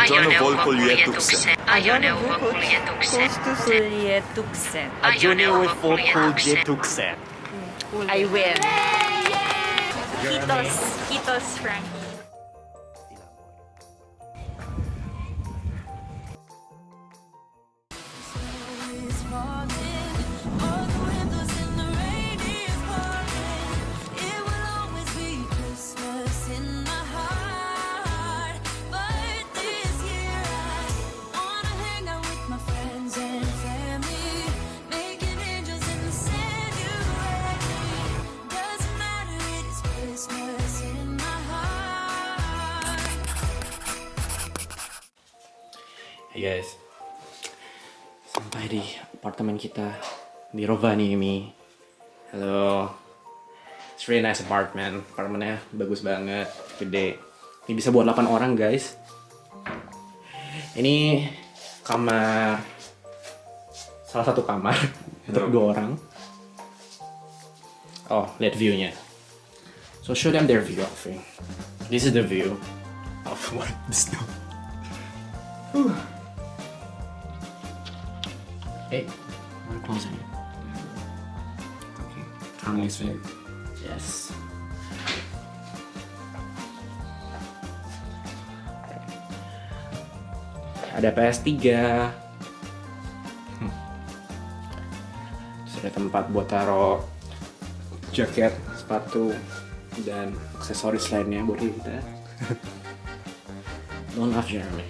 Ajoneuvokuljetuksen. Ajoneuvokuljetuksen. I win. Kitos, Frankie. Hey guys, sampai di apartemen kita di Rovaniemi. Halo, it's really nice apartment. Apartemennya bagus banget, gede. Ini bisa buat 8 orang guys. Ini kamar, salah satu kamar untuk 2 orang. Oh, lihat view-nya. So show them their view, Alfie. This is the view of what the snow. Hey, we're closing it. Okay, turn this way. Yes. Ada PS3. Terus ada tempat buat taruh jaket, sepatu, dan aksesoris lainnya buat kita. Don't laugh, Jeremy.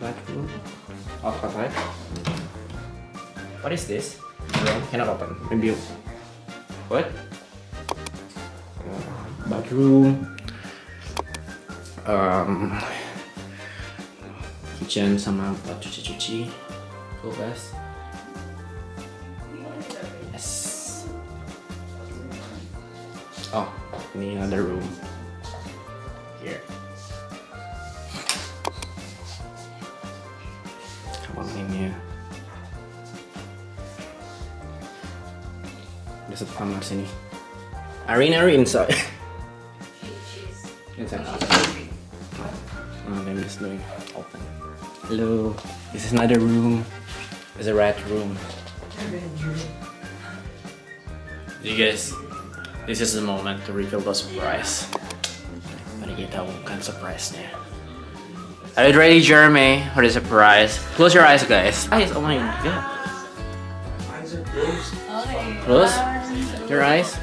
Bathroom. Oh, outside. What is this? Cannot open. Maybe. What? Bathroom. Kitchen sama buat cuci. Kulkas. Yes. Oh, ini another room. Here. Kamarnya. Ada satu kamar sini. Arena inside. Inside. Oh, then this doing open. Hello. This is another room. It's a red room. You guys, this is the moment to reveal the surprise. Mari kita bukan surprise-nya. Are you ready, Jeremy, for the surprise? Close your eyes, guys. Eyes, oh my god. Eyes are closed. Okay. Close your eyes.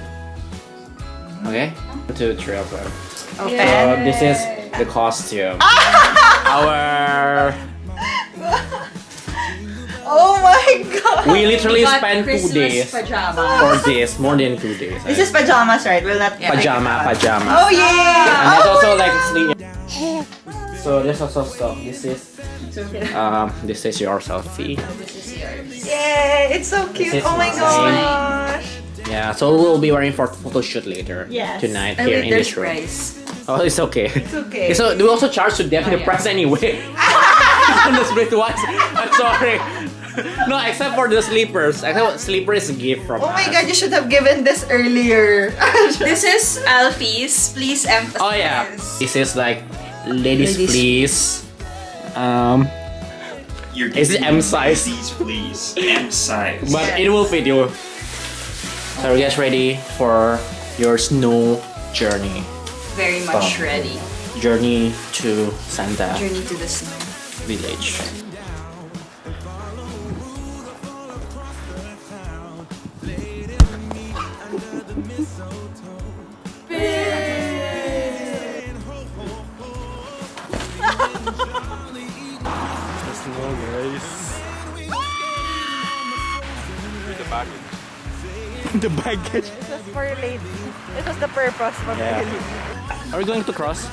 Okay. 1, 2, 3, open. Okay. So this is the costume. Our. Oh my god! We literally got spent 2 Christmas days pajamas. for this. More than 2 days. This is pajamas, right? Will not Pajama. Oh yeah! And there's also like sleep. So there's also stuff. This is your selfie. Yay! It's so cute. This is Oh my mine. gosh! Yeah, so we'll be wearing for photo shoot later. Yes. Tonight here in this room. Oh, it's okay. It's okay. So do we also charge to them the price anyway? On the split twice. I'm sorry. No, except for the sleepers. Sleeper is a gift from Oh my us. god! You should have given this earlier. This is Alfie's. Please emphasize. Oh yeah, this is like ladies please. Is it M size? Ladies, please. M size. But it will fit you. So are you guys ready for your snow journey? Very much ready. Journey to Santa Journey to the snow. Village. The snow, guys. The baggage. The baggage. This was for ladies. This was the purpose of Yeah. Are we going to cross?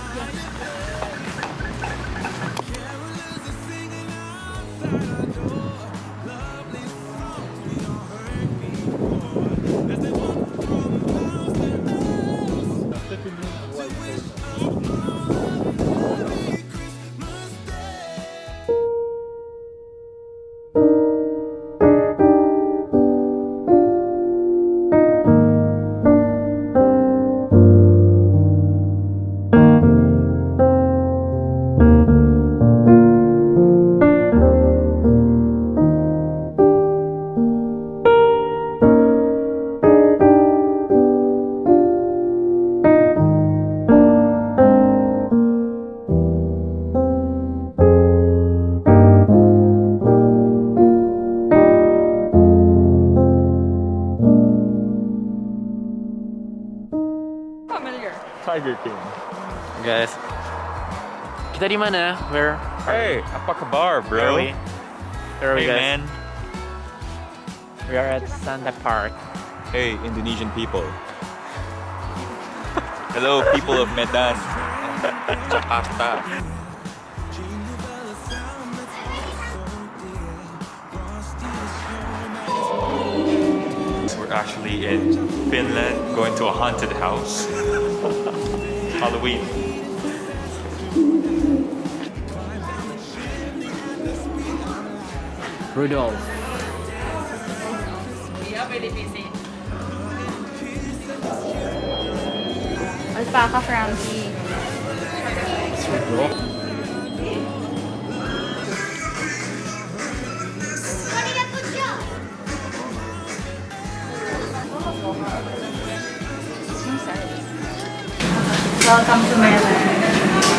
Tiger King. Guys. Kita di mana? Where? Hey, apa kabar, Where are bro? we? Where are we, Hey, guys? man. We are at Santa Park. Hey, Indonesian people. Hello, people of Medan, Jakarta. We're actually in Finland, going to a haunted house. Halloween. Rudolph. Alpaca Frankie. Welcome to my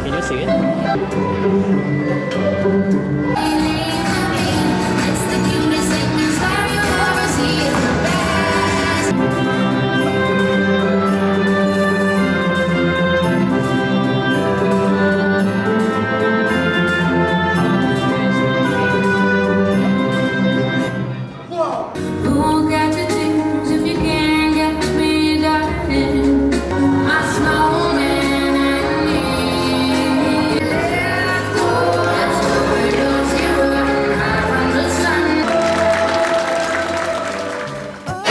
Can you see it? Won't get your things if you can't get me, darling. My snowman and me. Let go, don't you run from the sun.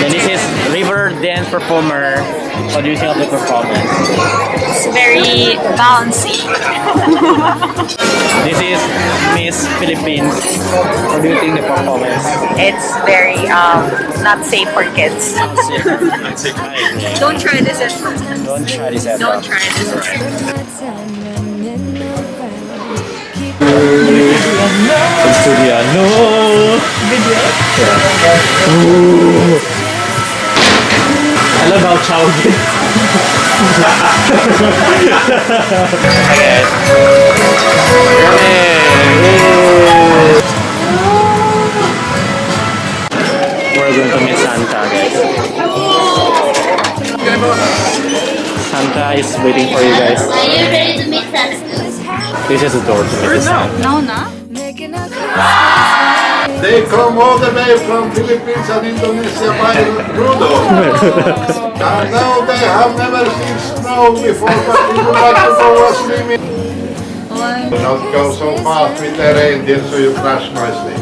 And this is river dance performer. What do you think of the performance? It's very bouncy. This is Miss Philippines. What do you think the performance? It's very not safe for kids. Don't try this at home. Don't try this at Don't home. try this at home. I love how chowdy. We're going to meet Santa, guys. Santa is waiting for you guys. Are you ready to meet Santa? This is the door to meet Santa. No, no. They come all the way from Philippines and Indonesia by Rudolph. And now they have never seen snow before, but we would like to go swimming. Do not go so fast with the reindeer so you crash nicely.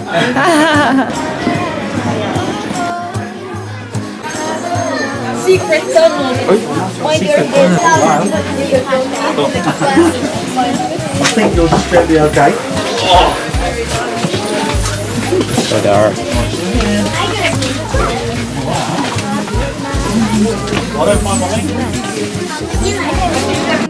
Secret tunnel. Point your kids out. I think you'll just be okay. So there are. You like it?